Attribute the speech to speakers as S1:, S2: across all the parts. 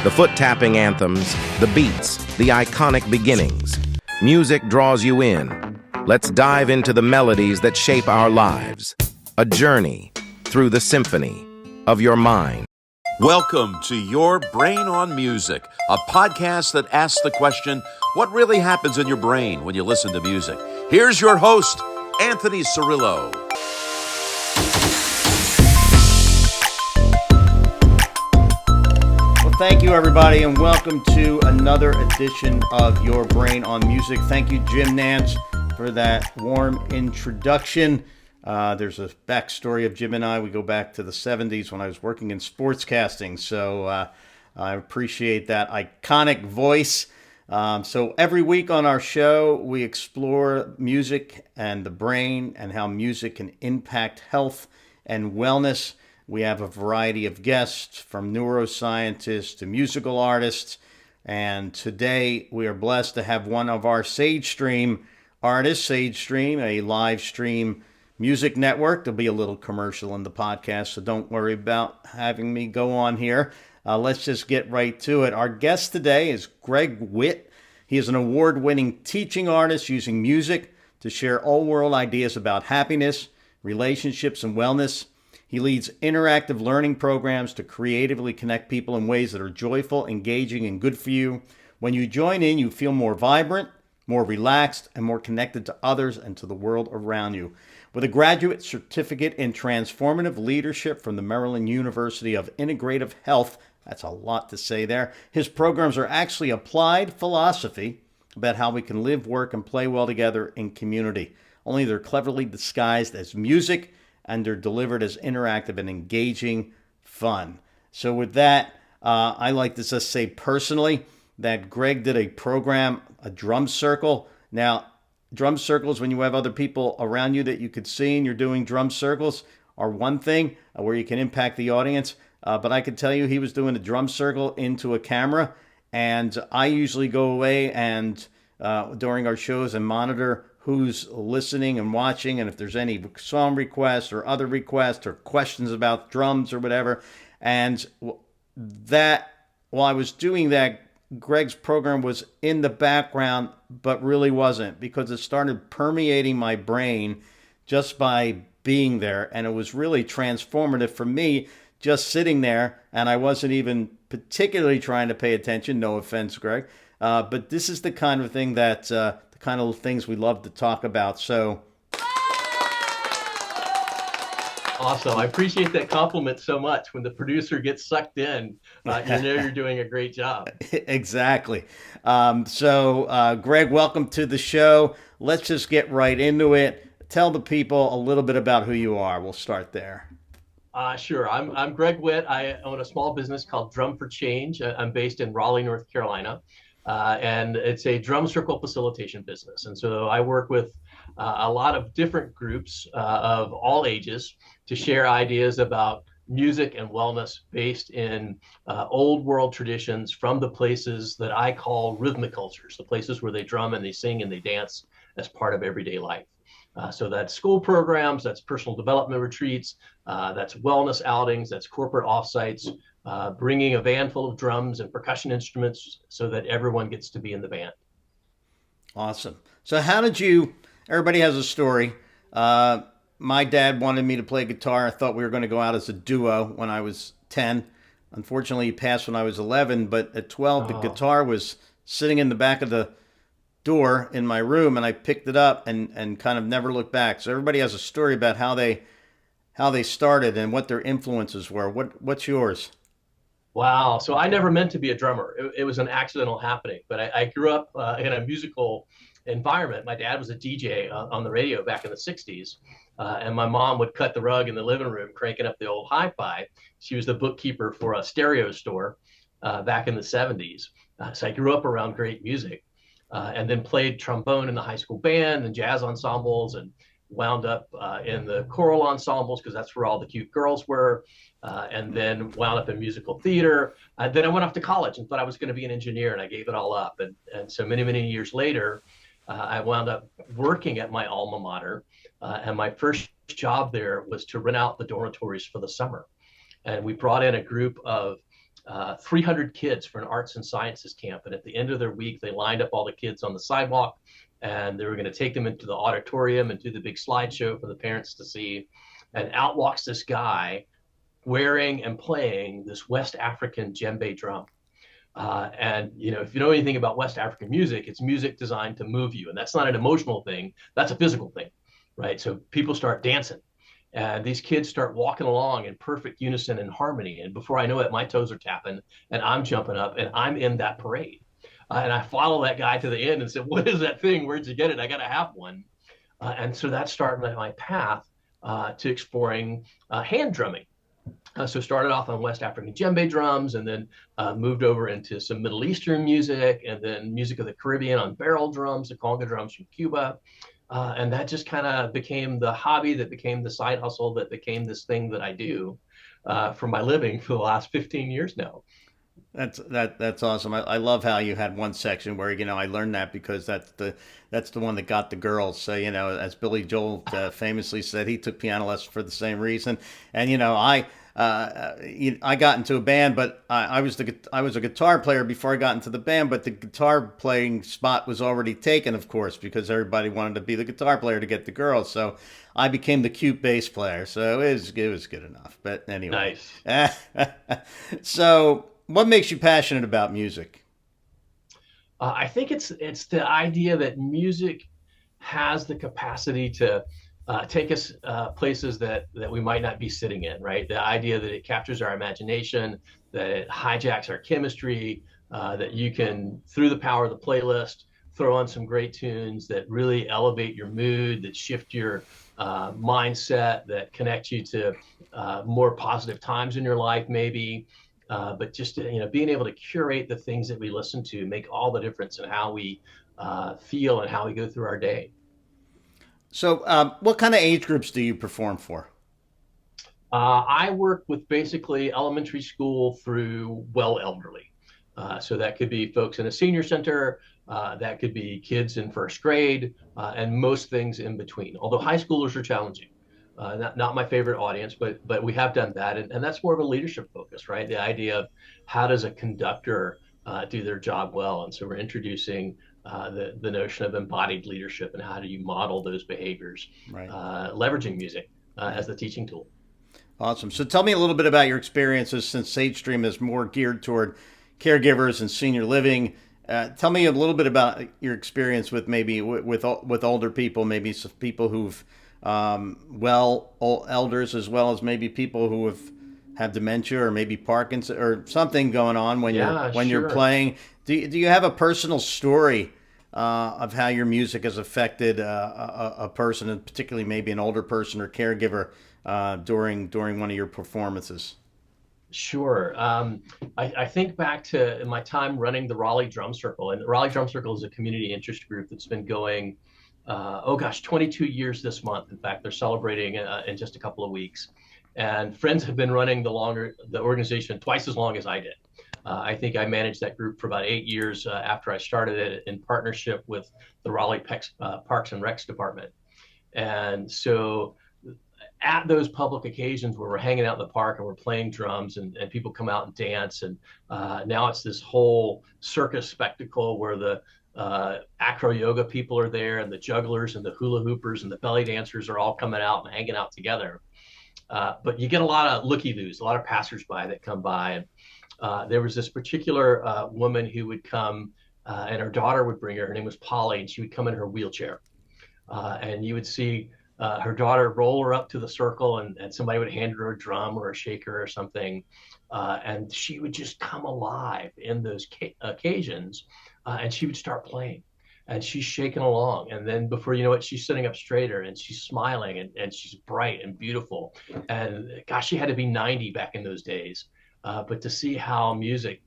S1: The foot-tapping anthems, the beats, the iconic beginnings. Music draws you in. Let's dive into the melodies that shape our lives. A journey through the symphony of your mind.
S2: Welcome to Your Brain on Music, a podcast that asks the question, what really happens in your brain when you listen to music? Here's your host, Anthony Cirillo.
S3: Thank you, everybody, and welcome to another edition of Your Brain on Music. Thank you, Jim Nance, for that warm introduction. There's a backstory of Jim and I. We go back to the 70s when I was working in sportscasting, so I appreciate that iconic voice. So every week on our show, we explore music and the brain and how music can impact health and wellness. We have a variety of guests, from neuroscientists to musical artists. And today we are blessed to have one of our Sage Stream artists, Sage Stream, a live stream music network. There'll be a little commercial in the podcast, so don't worry about having me go on here. Let's just get right to it. Our guest today is Greg Whitt. He is an award-winning teaching artist using music to share all-world ideas about happiness, relationships, and wellness. He leads interactive learning programs to creatively connect people in ways that are joyful, engaging, and good for you. When you join in, you feel more vibrant, more relaxed, and more connected to others and to the world around you. With a graduate certificate in Transformative Leadership from the Maryland University of Integrative Health, that's a lot to say there, his programs are actually applied philosophy about how we can live, work, and play well together in community. Only they're cleverly disguised as music, and they're delivered as interactive and engaging fun. So with that, I like to just say personally that Greg did a program, a drum circle. Now, drum circles, when you have other people around you that you could see and you're doing drum circles, are one thing where you can impact the audience. But I could tell you he was doing a drum circle into a camera. And I usually go away and during our shows and monitor who's listening and watching, and if there's any song requests or other requests or questions about drums or whatever. And that, while I was doing that, Greg's program was in the background, but really wasn't, because it started permeating my brain just by being there. And it was really transformative for me just sitting there, and I wasn't even particularly trying to pay attention. No offense, Greg. But this is the kind of thing that kind of things we love to talk about. So
S4: awesome. I appreciate that compliment so much. When the producer gets sucked in, you know you're doing a great job.
S3: Exactly. Greg, welcome to the show. Let's just get right into it. Tell the people a little bit about who you are. We'll start there.
S4: Sure. I'm Greg Whitt. I own a small business called Drum for Change. I'm based in Raleigh, North Carolina. And it's a drum circle facilitation business. And so I work with a lot of different groups of all ages to share ideas about music and wellness based in old world traditions from the places that I call rhythmic cultures, the places where they drum and they sing and they dance as part of everyday life. So that's school programs, that's personal development retreats, that's wellness outings, that's corporate offsites, bringing a van full of drums and percussion instruments so that everyone gets to be in the band.
S3: Awesome. So how did you, everybody has a story. My dad wanted me to play guitar. I thought we were going to go out as a duo when I was 10. Unfortunately, he passed when I was 11, but at 12, the guitar was sitting in the back of the door in my room, and I picked it up and kind of never looked back. So everybody has a story about how they started and what their influences were. What's yours?
S4: Wow. So I never meant to be a drummer. It was an accidental happening, but I grew up in a musical environment. My dad was a DJ on the radio back in the 60s. And my mom would cut the rug in the living room, cranking up the old hi-fi. She was the bookkeeper for a stereo store back in the 70s. So I grew up around great music and then played trombone in the high school band and jazz ensembles, and wound up in the choral ensembles because that's where all the cute girls were, and then wound up in musical theater. Then I went off to college and thought I was going to be an engineer, and I gave it all up. And so many years later, I wound up working at my alma mater, and my first job there was to rent out the dormitories for the summer. And we brought in a group of 300 kids for an arts and sciences camp. And at the end of their week, they lined up all the kids on the sidewalk, and they were going to take them into the auditorium and do the big slideshow for the parents to see. And out walks this guy wearing and playing this West African djembe drum. And if you know anything about West African music, it's music designed to move you, and that's not an emotional thing; that's a physical thing, right? So people start dancing, and these kids start walking along in perfect unison and harmony. And before I know it, my toes are tapping, and I'm jumping up, and I'm in that parade. And I follow that guy to the end and said, "What is that thing? Where'd you get it? I got to have one." And so that started my path to exploring hand drumming. So started off on West African djembe drums, and then moved over into some Middle Eastern music, and then music of the Caribbean on barrel drums, the conga drums from Cuba. And that just kind of became the hobby that became the side hustle that became this thing that I do for my living for the last 15 years now.
S3: That's awesome. I love how you had one section where I learned that because that's the one that got the girls. So as Billy Joel famously said, he took piano lessons for the same reason. And I got into a band, but I was a guitar player before I got into the band. But the guitar playing spot was already taken, of course, because everybody wanted to be the guitar player to get the girls. So I became the cute bass player. So it was good enough. But anyway,
S4: nice.
S3: So, what makes you passionate about music?
S4: I think it's the idea that music has the capacity to take us places that we might not be sitting in, right? The idea that it captures our imagination, that it hijacks our chemistry, that you can, through the power of the playlist, throw on some great tunes that really elevate your mood, that shift your mindset, that connect you to more positive times in your life, maybe. But just being able to curate the things that we listen to make all the difference in how we feel and how we go through our day.
S3: So, what kind of age groups do you perform for?
S4: I work with basically elementary school through well elderly. So that could be folks in a senior center, that could be kids in first grade, and most things in between. Although high schoolers are challenging. Not my favorite audience, but we have done that. And that's more of a leadership focus, right? The idea of how does a conductor do their job well? And so we're introducing the notion of embodied leadership and how do you model those behaviors,
S3: Right.
S4: Leveraging music as the teaching tool.
S3: Awesome. So tell me a little bit about your experiences since Sage Stream is more geared toward caregivers and senior living. Tell me a little bit about your experience with maybe with older people, maybe some people who've elders as well as maybe people who have dementia or maybe Parkinson's or something going on when you're playing. Do you have a personal story of how your music has affected a person, and particularly maybe an older person or caregiver during one of your performances?
S4: Sure. I think back to my time running the Raleigh Drum Circle, and the Raleigh Drum Circle is a community interest group that's been going 22 years this month. In fact, they're celebrating in just a couple of weeks. And friends have been running the organization twice as long as I did. I think I managed that group for about 8 years after I started it in partnership with the Raleigh Parks and Recs Department. And so at those public occasions where we're hanging out in the park and we're playing drums and people come out and dance, and now it's this whole circus spectacle where the acro yoga people are there, and the jugglers and the hula hoopers and the belly dancers are all coming out and hanging out together. But you get a lot of looky-loos, a lot of passersby that come by. And there was this particular woman who would come, and her daughter would bring her. Her name was Polly, and she would come in her wheelchair. And you would see her daughter roll her up to the circle, and somebody would hand her a drum or a shaker or something. And she would just come alive in those occasions. And she would start playing, and she's shaking along. And then before you know it, she's sitting up straighter, and she's smiling, and she's bright and beautiful. And gosh, she had to be 90 back in those days. But to see how music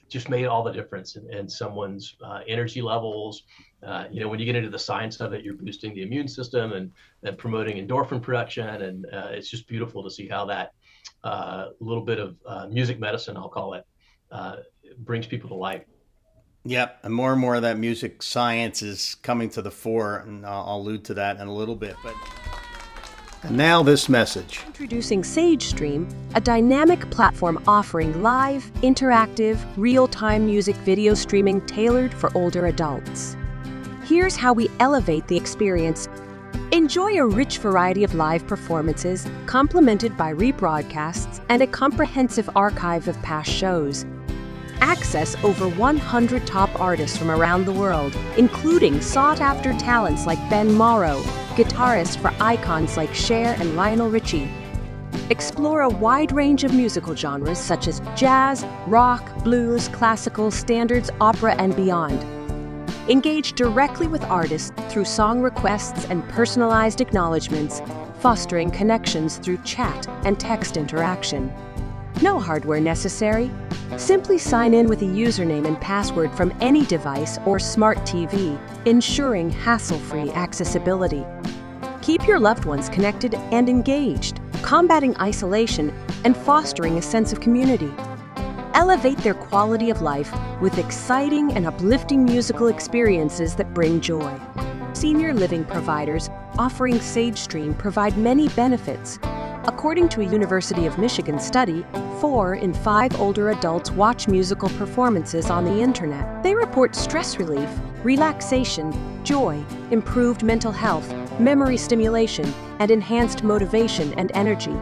S4: just made all the difference in someone's energy levels. When you get into the science of it, you're boosting the immune system and promoting endorphin production. And it's just beautiful to see how that little bit of music medicine, I'll call it, brings people to life.
S3: Yep, and more of that music science is coming to the fore, and I'll allude to that in a little bit. But And now this message.
S5: Introducing SageStream, a dynamic platform offering live, interactive, real-time music video streaming tailored for older adults. Here's how we elevate the experience. Enjoy a rich variety of live performances, complemented by rebroadcasts and a comprehensive archive of past shows. Access over 100 top artists from around the world, including sought-after talents like Ben Morrow, guitarist for icons like Cher and Lionel Richie. Explore a wide range of musical genres such as jazz, rock, blues, classical, standards, opera, and beyond. Engage directly with artists through song requests and personalized acknowledgments, fostering connections through chat and text interaction. No hardware necessary. Simply sign in with a username and password from any device or smart TV, ensuring hassle-free accessibility. Keep your loved ones connected and engaged, combating isolation and fostering a sense of community. Elevate their quality of life with exciting and uplifting musical experiences that bring joy. Senior living providers offering SageStream provide many benefits. According to a University of Michigan study, 4 in 5 older adults watch musical performances on the internet. They report stress relief, relaxation, joy, improved mental health, memory stimulation, and enhanced motivation and energy.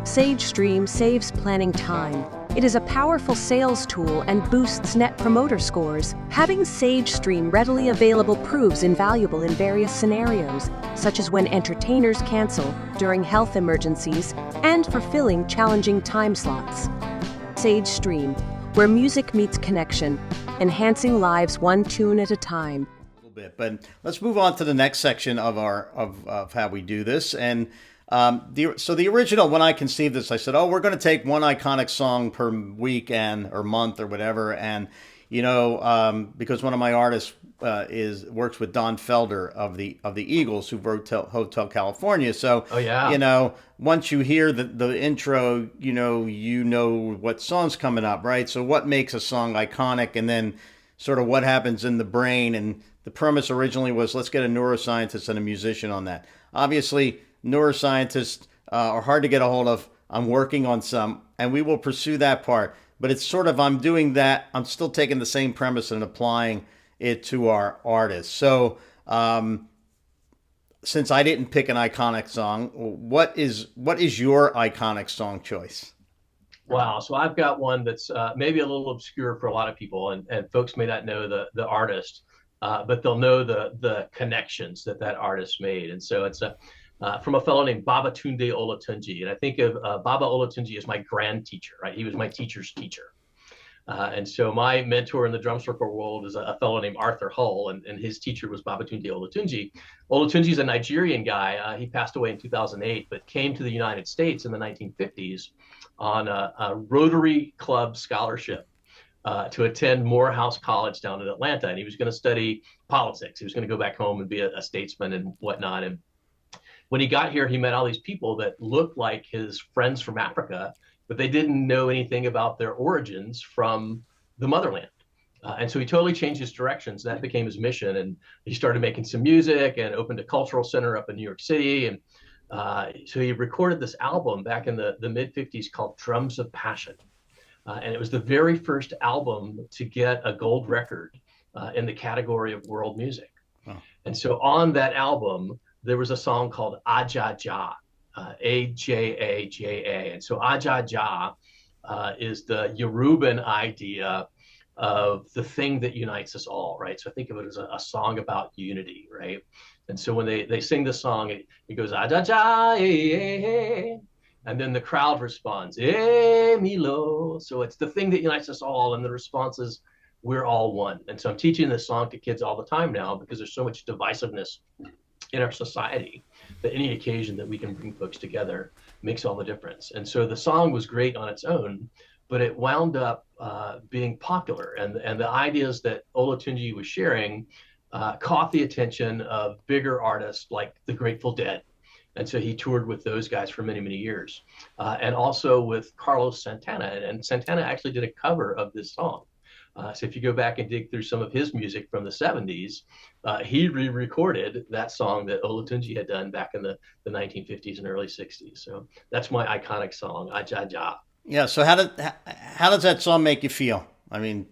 S5: SageStream saves planning time. It is a powerful sales tool and boosts net promoter scores. Having SageStream readily available proves invaluable in various scenarios, such as when entertainers cancel, during health emergencies, and for filling challenging time slots. SageStream, where music meets connection, enhancing lives one tune at a time.
S3: Bit, but let's move on to the next section of how we do this. And the original, when I conceived this, I said, we're going to take one iconic song per weekend or month or whatever. And because one of my artists works with Don Felder of the Eagles, who wrote Hotel California. So once you hear the intro, you know what song's coming up, right? So what makes a song iconic, and then sort of what happens in the brain. And the premise originally was, let's get a neuroscientist and a musician on that. Obviously, neuroscientists are hard to get a hold of. I'm working on some, and we will pursue that part. But it's sort of, I'm doing that. I'm still taking the same premise and applying it to our artists. So since I didn't pick an iconic song, what is your iconic song choice?
S4: Wow. So I've got one that's maybe a little obscure for a lot of people, and folks may not know the artist, but they'll know the connections that artist made. And so it's from a fellow named Babatunde Olatunji. And I think of Baba Olatunji as my grand teacher, right? He was my teacher's teacher. And so my mentor in the drum circle world is a fellow named Arthur Hull, and his teacher was Babatunde Olatunji. Olatunji is a Nigerian guy. He passed away in 2008, but came to the United States in the 1950s on a Rotary Club scholarship to attend Morehouse College down in Atlanta. And he was going to study politics. He was going to go back home and be a statesman and whatnot. And when he got here, he met all these people that looked like his friends from Africa, but they didn't know anything about their origins from the motherland. And so he totally changed his directions. That became his mission. And he started making some music and opened a cultural center up in New York City. And so he recorded this album back in the mid-50s called Drums of Passion. And it was the very first album to get a gold record in the category of world music. Oh. And so on that album, there was a song called Ajaja, Ajaja. And so Ajaja is the Yoruban idea of the thing that unites us all, right? So think of it as a song about unity, right? And so when they sing the song, it goes, Ajaja, and then the crowd responds, Milo. So it's the thing that unites us all, and the response is, we're all one. And so I'm teaching this song to kids all the time now, because there's so much divisiveness in our society that any occasion that we can bring folks together makes all the difference. And so the song was great on its own, but it wound up being popular. And the ideas that Olatunji was sharing caught the attention of bigger artists like the Grateful Dead. And so he toured with those guys for many, many years. And also with Carlos Santana. And Santana actually did a cover of this song. So if you go back and dig through some of his music from the 70s, he re-recorded that song that Olatunji had done back in the 1950s and early 60s. So that's my iconic song, Ajaja.
S3: Yeah. So how does that song make you feel? I mean,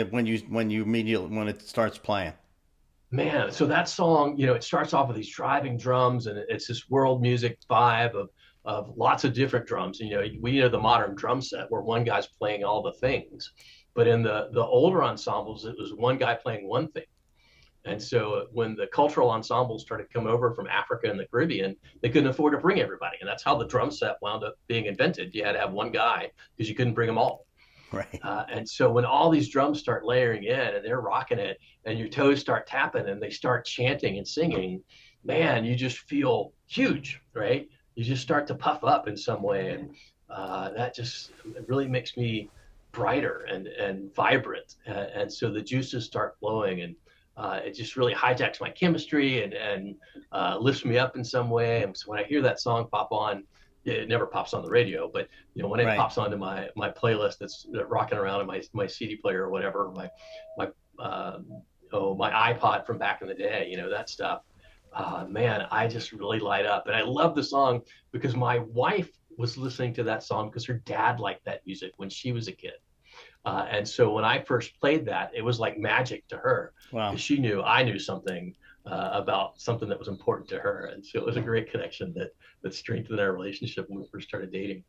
S3: when you immediately when it starts playing.
S4: Man, so that song, it starts off with these driving drums, and it's this world music vibe of lots of different drums. We know the modern drum set where one guy's playing all the things, but in the older ensembles, it was one guy playing one thing. And so when the cultural ensembles started coming over from Africa and the Caribbean, they couldn't afford to bring everybody, and that's how the drum set wound up being invented. You had to have one guy because you couldn't bring them all.
S3: Right.
S4: And so when all these drums start layering in and they're rocking it, and your toes start tapping and they start chanting and singing, man, you just feel huge, right? You just start to puff up in some way, and that just really makes me brighter and vibrant. And so the juices start flowing, and it just really hijacks my chemistry and lifts me up in some way. And so when I hear that song pop on, it never pops on the radio, but when it
S3: Right.
S4: pops onto my playlist that's rocking around in my CD player or whatever, my my iPod from back in the day, that stuff. Man, I just really light up, and I love the song because my wife was listening to that song because her dad liked that music when she was a kid. And so when I first played that, it was like magic to her
S3: Wow.
S4: because she knew I knew something about something that was important to her. And so it was a great connection that strengthened our relationship when we first started dating.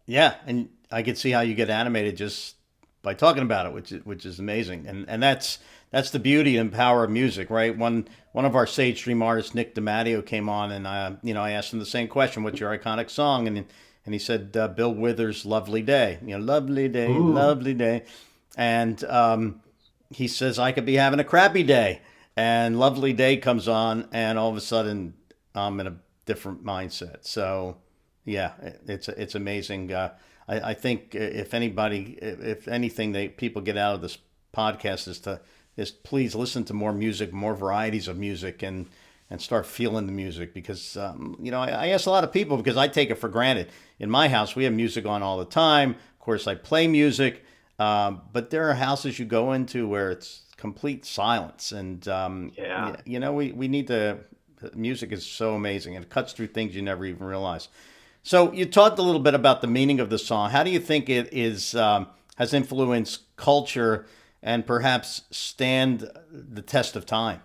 S3: Yeah, and I could see how you get animated just by talking about it, which is amazing. And that's the beauty and power of music, right? One of our Sage Stream artists, Nick DiMatteo, came on, and I asked him the same question: "What's your iconic song?" And he said Bill Withers' "Lovely Day." Lovely day,
S4: Ooh.
S3: lovely day. And he says I could be having a crappy day, and "Lovely Day" comes on, and all of a sudden I'm in a different mindset. So yeah, it's amazing. I think if anything, people get out of this podcast is please listen to more music, more varieties of music, and start feeling the music because I ask a lot of people because I take it for granted. In my house, we have music on all the time. Of course, I play music, but there are houses you go into where it's complete silence, and
S4: Yeah.
S3: we need to. Music is so amazing, and it cuts through things you never even realize. So you talked a little bit about the meaning of the song. How do you think it is has influenced culture and perhaps stand the test of time?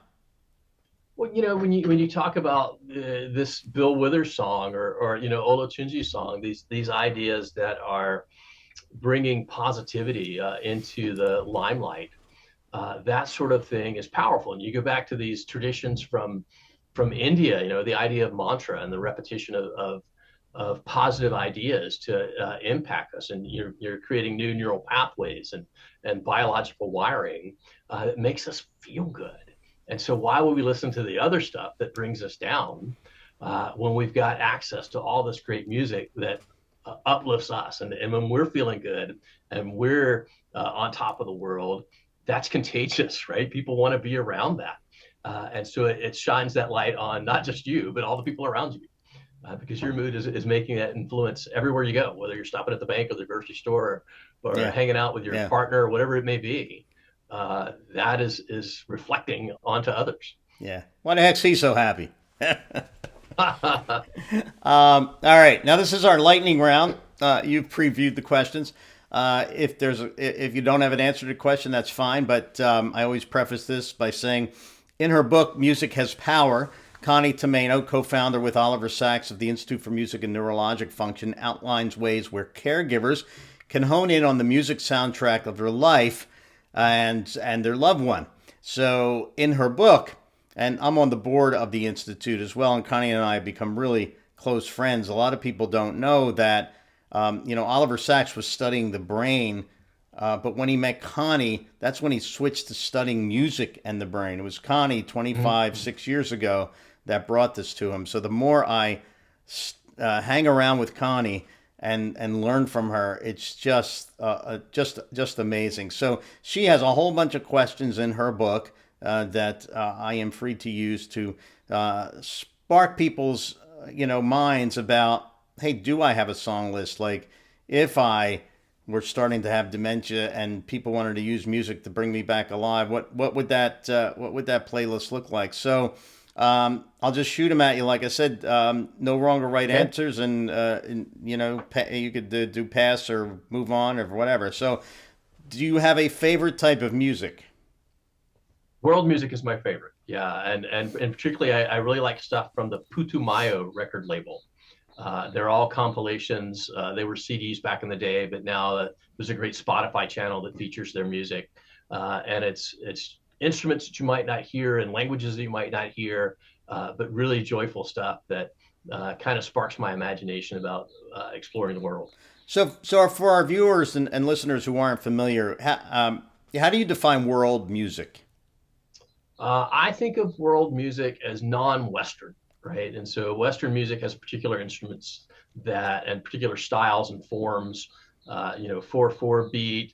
S4: Well, when you talk about this Bill Withers song or Olatunji song, these ideas that are bringing positivity into the limelight, that sort of thing is powerful. And you go back to these traditions from India, the idea of mantra and the repetition of positive ideas to impact us, and you're creating new neural pathways and biological wiring that makes us feel good. And so why would we listen to the other stuff that brings us down when we've got access to all this great music that uplifts us? And when we're feeling good and we're on top of the world, that's contagious, right? People want to be around that. And so it shines that light on not just you, but all the people around you. Because your mood is making that influence everywhere you go, whether you're stopping at the bank or the grocery store or
S3: Yeah.
S4: hanging out with your
S3: Yeah.
S4: partner or whatever it may be. That is reflecting onto others.
S3: Yeah. Why the heck's he so happy? All right. Now this is our lightning round. You've previewed the questions. If you don't have an answer to the question, that's fine. But I always preface this by saying, in her book, Music Has Power, Connie Tomeno, co-founder with Oliver Sacks of the Institute for Music and Neurologic Function, outlines ways where caregivers can hone in on the music soundtrack of their life and their loved one. So in her book, and I'm on the board of the Institute as well, and Connie and I have become really close friends. A lot of people don't know that, Oliver Sacks was studying the brain, but when he met Connie, that's when he switched to studying music and the brain. It was Connie 6 years ago that brought this to him. So the more I hang around with Connie and learn from her, it's just amazing. So she has a whole bunch of questions in her book that I am free to use to spark people's minds about, hey, do I have a song list? Like, if I were starting to have dementia and people wanted to use music to bring me back alive, what would that playlist look like? So I'll just shoot them at you. Like I said, no wrong or right answers, and you could do pass or move on or whatever. So, do you have a favorite type of music?
S4: World music is my favorite. Yeah, and particularly I really like stuff from the Putumayo record label. They're all compilations. They were CDs back in the day, but now there's a great Spotify channel that features their music, and it's instruments that you might not hear and languages that you might not hear, but really joyful stuff that kind of sparks my imagination about exploring the world.
S3: So for our viewers and listeners who aren't familiar, how do you define world music?
S4: I think of world music as non-Western, right? And so Western music has particular instruments and particular styles and forms, 4/4 beat,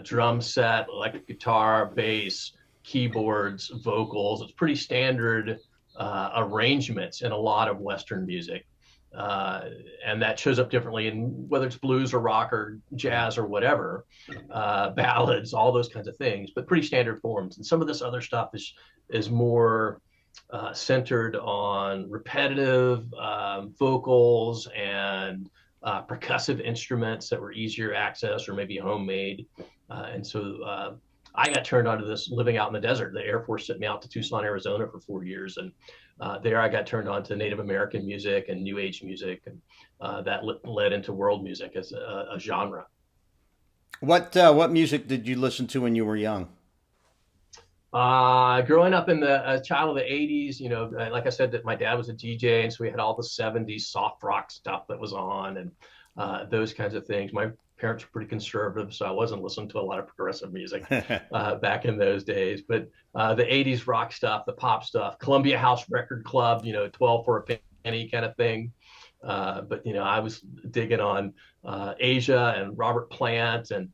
S4: drum set, electric guitar, bass, keyboards, vocals. It's pretty standard arrangements in a lot of Western music. And that shows up differently in whether it's blues or rock or jazz or whatever, ballads, all those kinds of things, but pretty standard forms. And some of this other stuff is more centered on repetitive vocals and percussive instruments that were easier access or maybe homemade. And so I got turned on to this living out in the desert. The Air Force sent me out to Tucson, Arizona for 4 years. And there I got turned on to Native American music and New Age music. And that led into world music as a genre.
S3: What music did you listen to when you were young?
S4: Growing up a child of the 80s, like I said, that my dad was a DJ. And so we had all the 70s soft rock stuff that was on and those kinds of things. My parents were pretty conservative, so I wasn't listening to a lot of progressive music back in those days. But the 80s rock stuff, the pop stuff, Columbia House Record Club, 12 for a penny kind of thing. But I was digging on Asia and Robert Plant and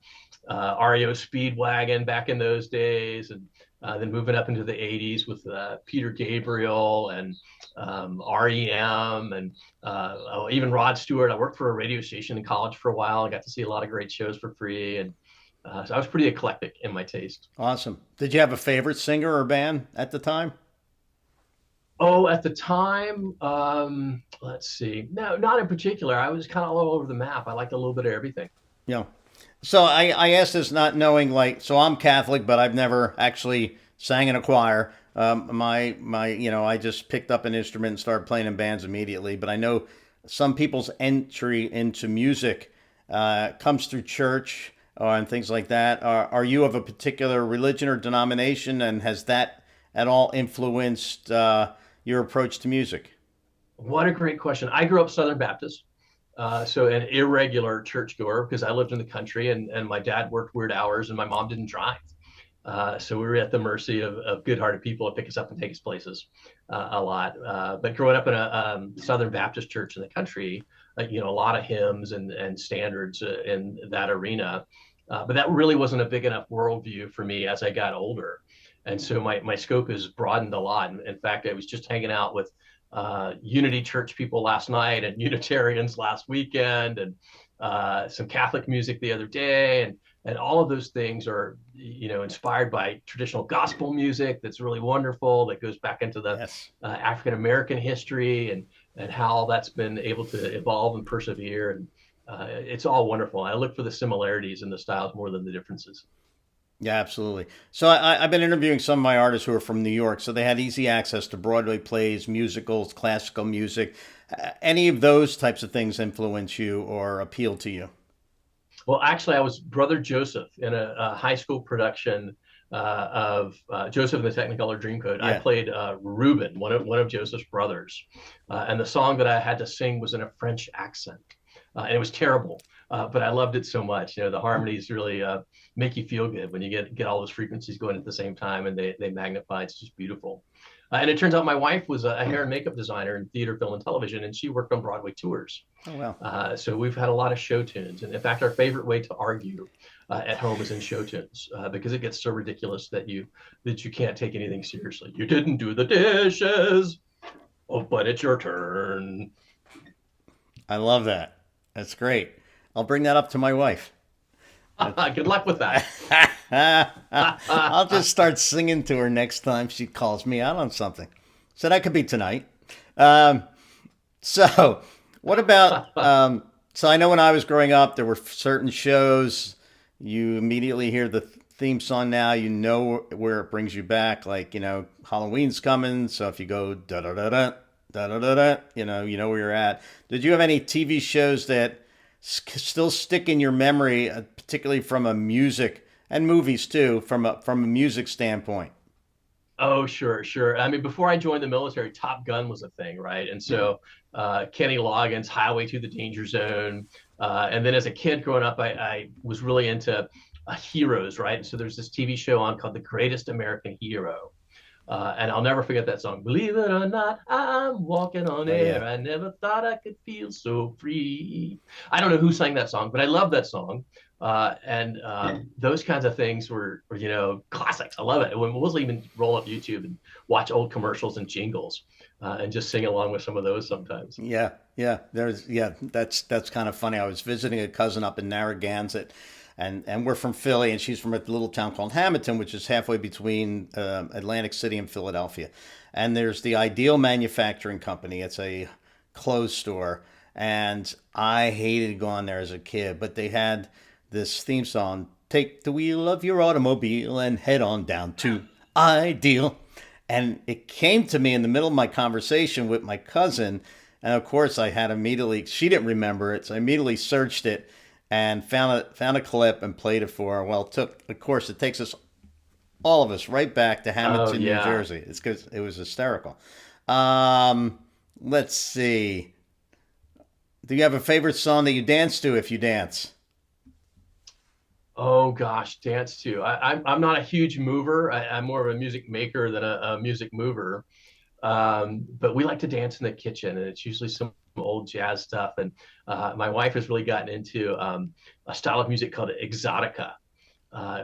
S4: REO Speedwagon back in those days, and then moving up into the 80s with Peter Gabriel and REM and even Rod Stewart. I worked for a radio station in college for a while. I got to see a lot of great shows for free, and so I was pretty eclectic in my taste.
S3: Awesome. Did you have a favorite singer or band at the time?
S4: Oh, at the time, let's see. No, not in particular. I was kind of all over the map. I liked a little bit of everything.
S3: Yeah. So I asked this not knowing, so I'm Catholic, but I've never actually sang in a choir. I just picked up an instrument and started playing in bands immediately. But I know some people's entry into music comes through church and things like that. Are you of a particular religion or denomination, and has that at all influenced your approach to music?
S4: What a great question. I grew up Southern Baptist. So an irregular churchgoer because I lived in the country and my dad worked weird hours and my mom didn't drive. So we were at the mercy of good-hearted people to pick us up and take us places a lot. But growing up in a Southern Baptist church in the country, a lot of hymns and standards in that arena. But that really wasn't a big enough worldview for me as I got older. And so my scope has broadened a lot. In fact, I was just hanging out with Unity Church people last night and Unitarians last weekend and some Catholic music the other day. And all of those things are, inspired by traditional gospel music that's really wonderful, that goes back into the African-American history and how that's been able to evolve and persevere. And it's all wonderful. I look for the similarities in the styles more than the differences.
S3: Yeah, absolutely. So I've been interviewing some of my artists who are from New York, so they had easy access to Broadway plays, musicals, classical music. Any of those types of things influence you or appeal to you?
S4: Well, actually, I was Brother Joseph in a high school production of Joseph and the Technicolor Dreamcoat. Yeah. I played Reuben, one of Joseph's brothers, and the song that I had to sing was in a French accent, and it was terrible. But I loved it so much. The harmonies really make you feel good when you get all those frequencies going at the same time, and they magnify. It's just beautiful. And it turns out my wife was a hair and makeup designer in theater, film, and television, and she worked on Broadway tours. Oh, wow. So we've had a lot of show tunes. And in fact, our favorite way to argue at home is in show tunes because it gets so ridiculous that you can't take anything seriously. You didn't do the dishes. Oh, but it's your turn.
S3: I love that. That's great. I'll bring that up to my wife.
S4: Good luck with that.
S3: I'll just start singing to her next time she calls me out on something. So that could be tonight. Um, so what about, so I know when I was growing up, there were certain shows, you immediately hear the theme song now, you know where it brings you back. Like, Halloween's coming. So if you go da da da da da da da da, you know where you're at. Did you have any TV shows that still stick in your memory, particularly from a music and movies too, from a music standpoint?
S4: Oh, sure, sure. I mean, before I joined the military, Top Gun was a thing, right? And so Kenny Loggins, Highway to the Danger Zone. And then as a kid growing up, I was really into heroes, right? And so there's this TV show on called The Greatest American Hero. And I'll never forget that song. Believe it or not, I'm walking on air. I never thought I could feel so free. I don't know who sang that song, but I love that song. And those kinds of things were, classics. I love it. When we'll even roll up YouTube and watch old commercials and jingles, and just sing along with some of those sometimes.
S3: That's kind of funny. I was visiting a cousin up in Narragansett, and we're from Philly, and she's from a little town called Hamilton, which is halfway between Atlantic City and Philadelphia. And there's the Ideal Manufacturing Company. It's a clothes store, and I hated going there as a kid, but they had this theme song, "Take the wheel of your automobile and head on down to Ideal." And it came to me in the middle of my conversation with my cousin. And of course, I had immediately, she didn't remember it. So I immediately searched it and found a clip and played it for her. Well, it takes us, all of us, right back to Hamilton, New Jersey. It's because it was hysterical. Let's see. Do you have a favorite song that you dance to if you dance?
S4: Oh gosh, dance to. I'm not a huge mover. I'm more of a music maker than a music mover. But we like to dance in the kitchen, and it's usually some old jazz stuff. And my wife has really gotten into a style of music called exotica,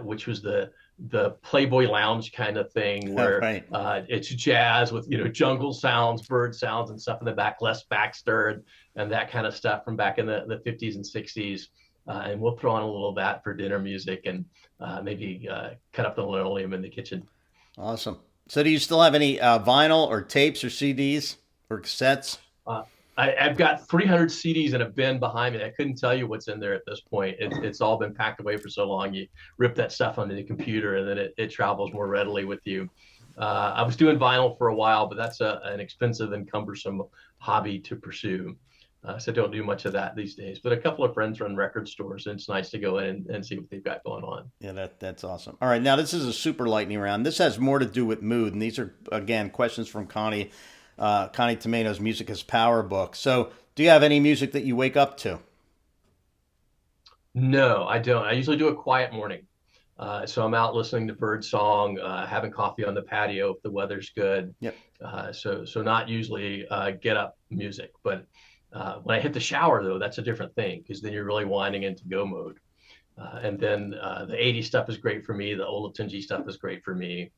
S4: which was the Playboy Lounge kind of thing, where it's jazz with jungle sounds, bird sounds, and stuff in the back, Les Baxter and that kind of stuff from back in the 50s and 60s. And we'll throw on a little of that for dinner music, and maybe cut up the linoleum in the kitchen.
S3: Awesome. So do you still have any vinyl or tapes or CDs or cassettes?
S4: I've got 300 CDs in a bin behind me. I couldn't tell you what's in there at this point. It's all been packed away for so long. You rip that stuff onto the computer, and then it travels more readily with you. I was doing vinyl for a while, but that's an expensive and cumbersome hobby to pursue. So I don't do much of that these days. But a couple of friends run record stores, and it's nice to go in and see what they've got going on.
S3: Yeah, that's awesome. All right, now this is a super lightning round. This has more to do with mood, and these are, again, questions from Connie Tomato's Music as Power book. So do you have any music that you wake up to?
S4: No, I don't. I usually do a quiet morning. So I'm out listening to bird song, having coffee on the patio if the weather's good.
S3: Yep.
S4: So not usually get up music, but when I hit the shower, though, that's a different thing, because then you're really winding into go mode. And then the 80s stuff is great for me. The Olatunji stuff is great for me.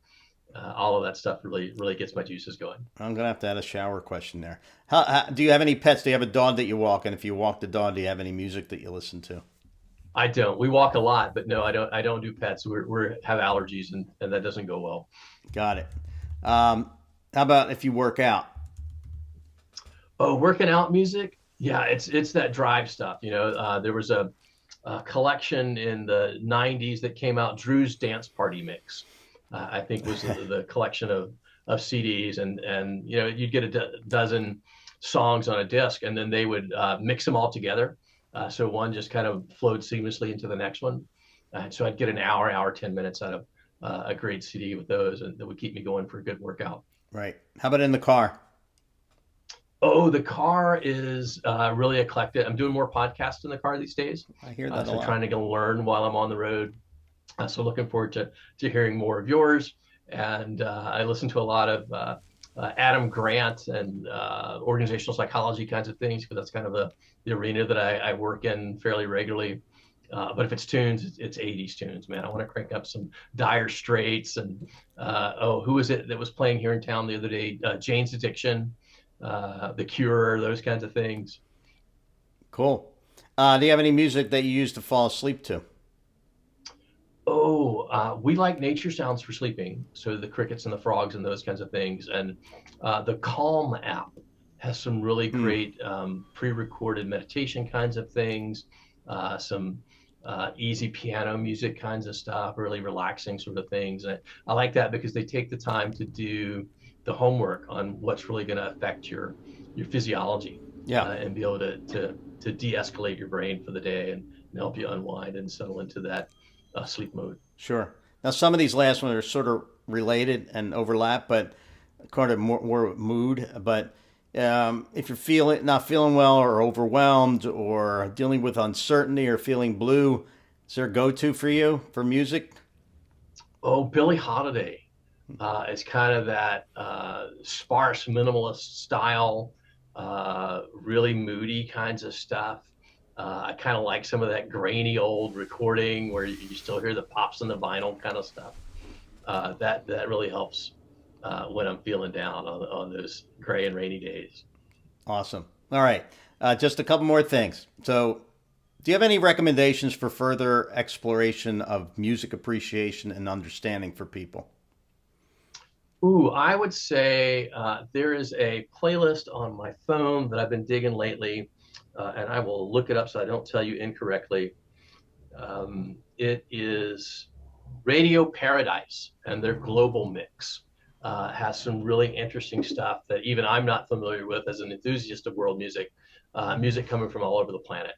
S4: All of that stuff really gets my juices going.
S3: I'm going to have to add a shower question there. How, do you have any pets? Do you have a dog that you walk? And if you walk the dog, do you have any music that you listen to?
S4: I don't. We walk a lot, but no, I don't do pets. We have allergies, and that doesn't go well.
S3: Got it. How about if you work out?
S4: Oh, working out music? Yeah, it's that drive stuff. There was a collection in the 90s that came out, Drew's Dance Party Mix, I think was the collection of CDs, and you'd get a dozen songs on a disc, and then they would mix them all together. So one just kind of flowed seamlessly into the next one. So I'd get an hour, 10 minutes out of a great CD with those, and that would keep me going for a good workout.
S3: Right. How about in the car?
S4: Oh, the car is really eclectic. I'm doing more podcasts in the car these days.
S3: I hear that a
S4: so
S3: lot.
S4: trying to go learn while I'm on the road. So looking forward to hearing more of yours. And I listen to a lot of Adam Grant and organizational psychology kinds of things, because that's kind of the arena that I work in fairly regularly. But if it's tunes, it's 80s tunes, man. I want to crank up some Dire Straits and who was it that was playing here in town the other day? Jane's Addiction, The Cure, those kinds of things.
S3: Cool. Do you have any music that you use to fall asleep to?
S4: We like nature sounds for sleeping, so the crickets and the frogs and those kinds of things. And the Calm app has some really great pre-recorded meditation kinds of things, some easy piano music kinds of stuff, really relaxing sort of things. And I like that because they take the time to do the homework on what's really going to affect your physiology, and be able to de-escalate your brain for the day and help you unwind and settle into that sleep mode.
S3: Sure. Now, some of these last ones are sort of related and overlap, but kind of more mood. But if you're not feeling well or overwhelmed or dealing with uncertainty or feeling blue, is there a go-to for you for music?
S4: Oh, Billie Holiday is kind of that sparse minimalist style, really moody kinds of stuff. I kind of like some of that grainy old recording where you still hear the pops in the vinyl kind of stuff. That really helps when I'm feeling down on those gray and rainy days.
S3: Awesome. All right. Just a couple more things. So, do you have any recommendations for further exploration of music appreciation and understanding for people?
S4: Ooh, I would say there is a playlist on my phone that I've been digging lately, and I will look it up so I don't tell you incorrectly. It is Radio Paradise, and their global mix has some really interesting stuff that even I'm not familiar with as an enthusiast of world music, music coming from all over the planet.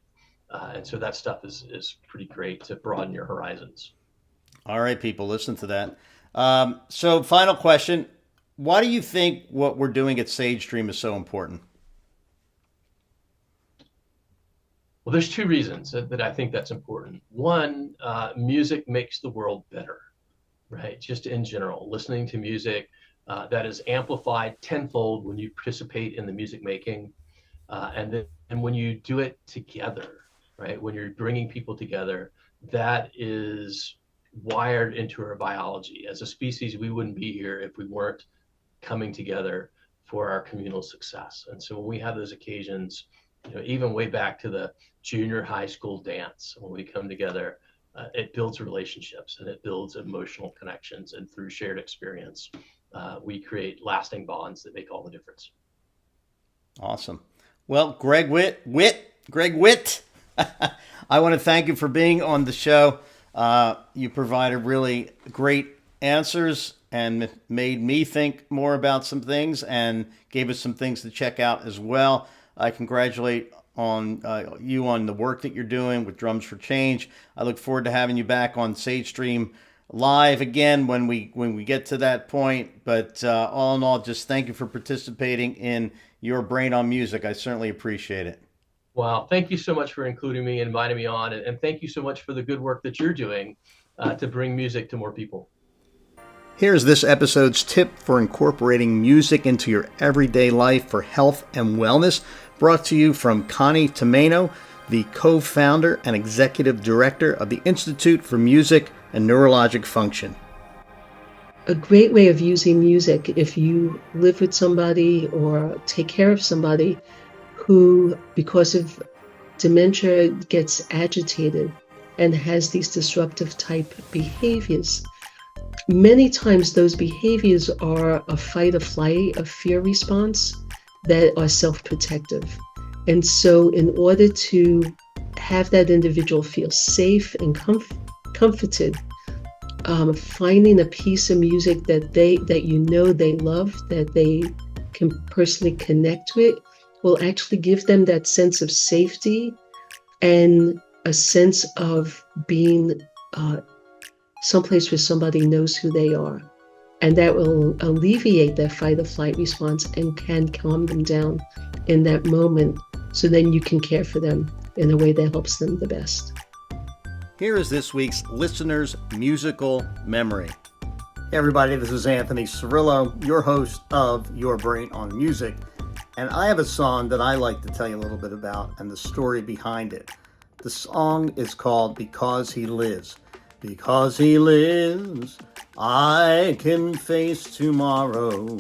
S4: And so that stuff is pretty great to broaden your horizons.
S3: All right, people, listen to that. So, final question. Why do you think what we're doing at Sage Stream is so important?
S4: Well, there's two reasons that I think that's important. One, music makes the world better, right? Just in general, listening to music that is amplified tenfold when you participate in the music making, and when you do it together, right? When you're bringing people together, that is wired into our biology. As a species, we wouldn't be here if we weren't coming together for our communal success. And so when we have those occasions, even way back to the junior high school dance, when we come together, it builds relationships and it builds emotional connections. And through shared experience, we create lasting bonds that make all the difference.
S3: Awesome. Well, Greg Whitt, I want to thank you for being on the show. You provided really great answers and made me think more about some things and gave us some things to check out as well. I congratulate on you on the work that you're doing with Drums for Change. I look forward to having you back on Sage Stream live again when we get to that point. But all in all, just thank you for participating in Your Brain on Music. I certainly appreciate it.
S4: Wow. Thank you so much for including me, inviting me on, and thank you so much for the good work that you're doing to bring music to more people.
S3: Here's this episode's tip for incorporating music into your everyday life for health and wellness, brought to you from Connie Tomeno, the co-founder and executive director of the Institute for Music and Neurologic Function.
S6: A great way of using music if you live with somebody or take care of somebody who, because of dementia, gets agitated and has these disruptive type behaviors. Many times those behaviors are a fight or flight, a fear response that are self-protective. And so in order to have that individual feel safe and comforted, finding a piece of music that they love, that they can personally connect with, will actually give them that sense of safety and a sense of being someplace where somebody knows who they are. And that will alleviate their fight or flight response and can calm them down in that moment. So then you can care for them in a way that helps them the best.
S3: Here is this week's listener's musical memory. Hey everybody, this is Anthony Cirillo, your host of Your Brain on Music. And I have a song that I like to tell you a little bit about and the story behind it. The song is called Because He Lives. Because he lives, I can face tomorrow.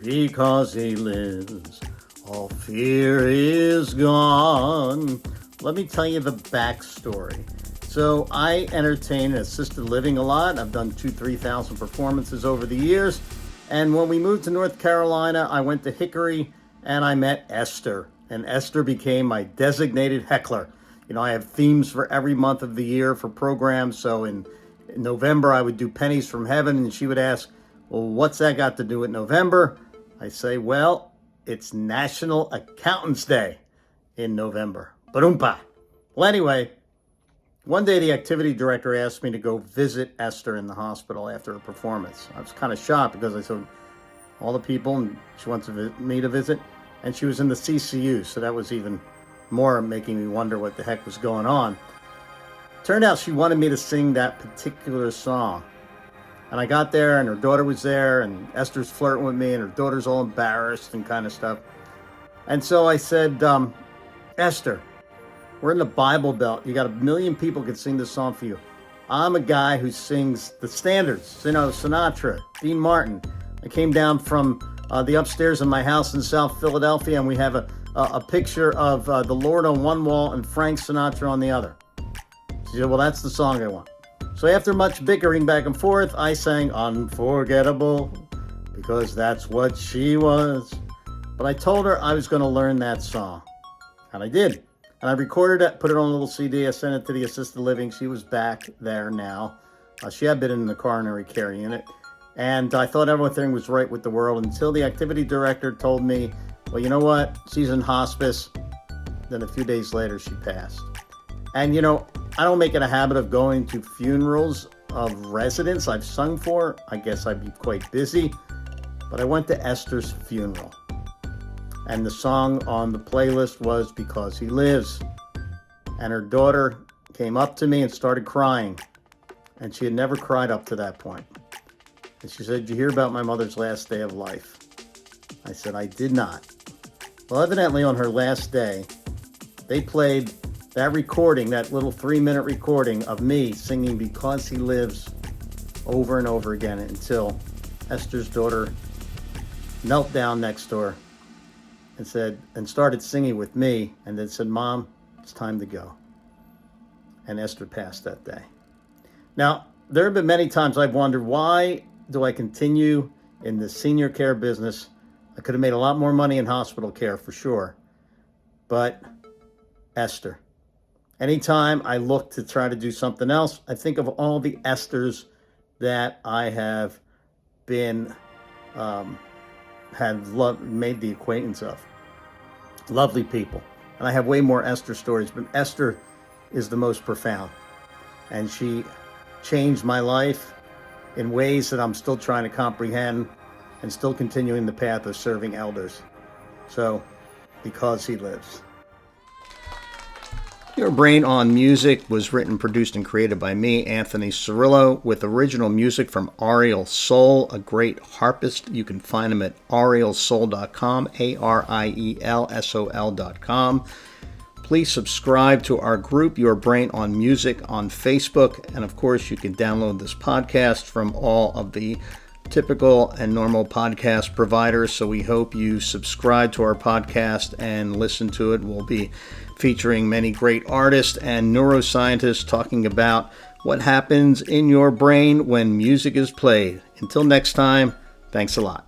S3: Because he lives, all fear is gone. Let me tell you the backstory. So I entertain assisted living a lot. I've done 3,000 performances over the years. And when we moved to North Carolina, I went to Hickory and I met Esther. And Esther became my designated heckler. You know, I have themes for every month of the year for programs. So in November, I would do Pennies from Heaven, and she would ask, well, what's that got to do with November? I say, well, it's National Accountants Day in November. Ba-dum-pa. Well, anyway, one day the activity director asked me to go visit Esther in the hospital after her performance. I was kind of shocked because I said, all the people, and she wants me to visit, and she was in the CCU, so that was even more making me wonder what the heck was going on. Turned out she wanted me to sing that particular song. And I got there, and her daughter was there, and Esther's flirting with me, and her daughter's all embarrassed and kind of stuff. And so I said, Esther, we're in the Bible Belt. You got 1 million people can sing this song for you. I'm a guy who sings the standards, you know, Sinatra, Dean Martin. I came down from the upstairs of my house in South Philadelphia, and we have a picture of the Lord on one wall and Frank Sinatra on the other. She said, well, that's the song I want. So after much bickering back and forth, I sang Unforgettable, because that's what she was. But I told her I was going to learn that song. And I did. And I recorded it, put it on a little CD. I sent it to the assisted living. She was back there now. She had been in the coronary care unit. And I thought everything was right with the world until the activity director told me, well, you know what? She's in hospice. Then a few days later, she passed. And, you know, I don't make it a habit of going to funerals of residents I've sung for. I guess I'd be quite busy. But I went to Esther's funeral. And the song on the playlist was Because He Lives. And her daughter came up to me and started crying. And she had never cried up to that point. And she said, did you hear about my mother's last day of life? I said, I did not. Well, evidently on her last day, they played that recording, that little 3-minute recording of me singing Because He Lives over and over again until Esther's daughter knelt down next door and started singing with me, and then said, Mom, it's time to go. And Esther passed that day. Now, there have been many times I've wondered, why do I continue in the senior care business? I could have made a lot more money in hospital care for sure. But Esther. Anytime I look to try to do something else, I think of all the Esthers that I have been, made the acquaintance of. Lovely people. And I have way more Esther stories, but Esther is the most profound. And she changed my life in ways that I'm still trying to comprehend and still continuing the path of serving elders. So, Because He Lives. Your Brain on Music was written, produced, and created by me, Anthony Cirillo, with original music from Ariel Soul, a great harpist. You can find him at arielsoul.com, ARIELSOL.com. Please subscribe to our group, Your Brain on Music, on Facebook. And of course, you can download this podcast from all of the typical and normal podcast providers. So we hope you subscribe to our podcast and listen to it. We'll be featuring many great artists and neuroscientists talking about what happens in your brain when music is played. Until next time, thanks a lot.